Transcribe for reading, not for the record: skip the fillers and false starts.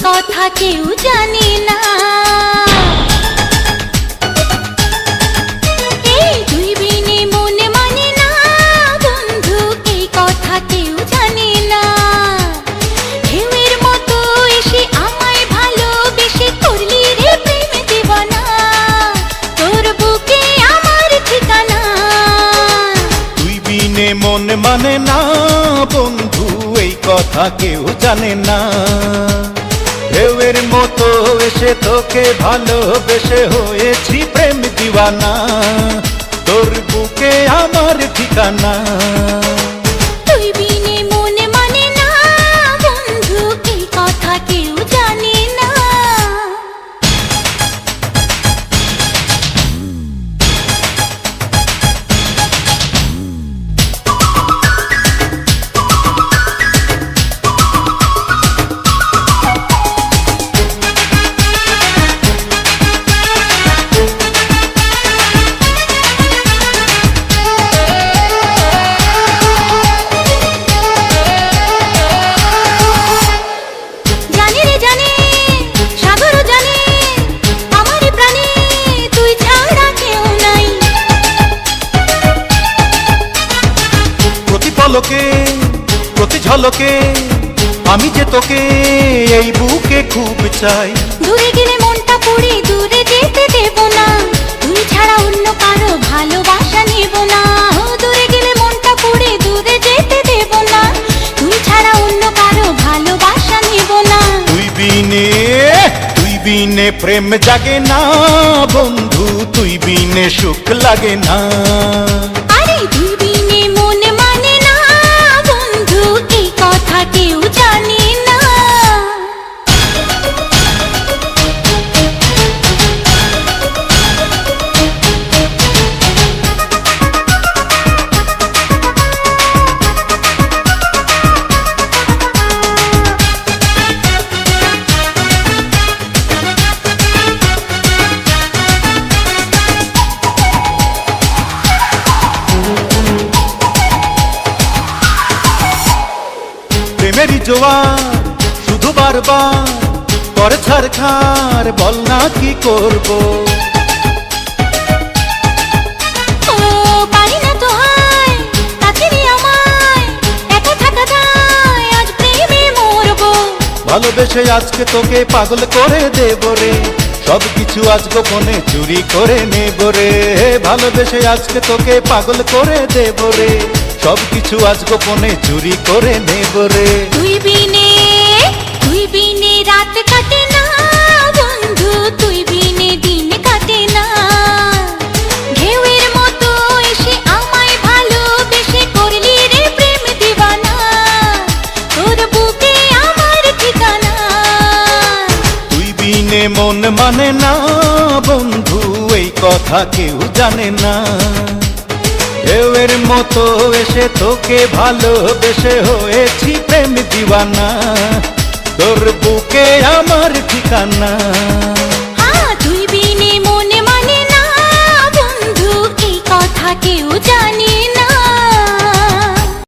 কথা কেউ জানে না। এই তুই বিনে মনে মানে না বন্ধু, এই কথা কেউ জানে না। ঢেউয়ের মতো এসে আমায় ভালোবেসে করলি রে প্রেম দিবানা, তোর বুকে আমার ঠিকানা। তুই বিনে মন মানে না বন্ধু, এই কথা কেউ জানে না। ঢেউয়ের মতো এসে তোকে ভালোবেসে হয়েছি প্রেম দিওয়ানা, তোর বুকে আমার ঠিকানা। তুই বিনে মনে মানে না বন্ধু, এই কথা কেউ জানে না। পলকে প্রতি ঝলকে আমি যে তোকে এই বুকে খুব চাই। দূরে গেলে মনটা পড়ে দূরে যেতে দেব না, তুই ছাড়া অন্য কারো ভালোবাসা নেব না। দূরে গেলে মনটা পড়ে দূরে যেতে দেব না, তুই ছাড়া অন্য কারো ভালোবাসা নেব না। তুই বিনে প্রেম জাগে না বন্ধু, তুই বিনে সুখ লাগে না। আরে তুই বিনে মন মানে না বন্ধু, এই কথা কেউ জানে না। প্রেমেরই জোয়ার শুধু বারবার করে ছারখার, বল না কি করব। ও পারি না তো হায় কাছে নিয়ে আমায়, একা থাকা যায় আজ প্রেমে মরবো। ভালোবেসে আজকে তোকে পাগল করে দেব রে, সব কিছু আজ গোপনে চুরি করে নেব রে। ভালোবেসে আজকে তোকে পাগল করে দেব রে, সব কিছু আজ গোপনে চুরি করে নেব রে। তুই বিনে রাত কাটে না বন্ধু, তুই বিনে দিন কাটে না। ঢেউয়ের মতো এসে আমায় ভালোবেসে করলি রে প্রেম দিওয়ানা, তোর বুকে আমার ঠিকানা। তুই বিনে মন মানে না বন্ধু, এই কথা কেউ জানে না। ঢেউয়ের মতো এসে তোকে ভালোবেসে হয়েছি প্রেম দিওয়ানা, তোর বুকে আমার ঠিকানা। তুই বিনে মনে মানে না বন্ধু, এই কথা কেউ জানে না।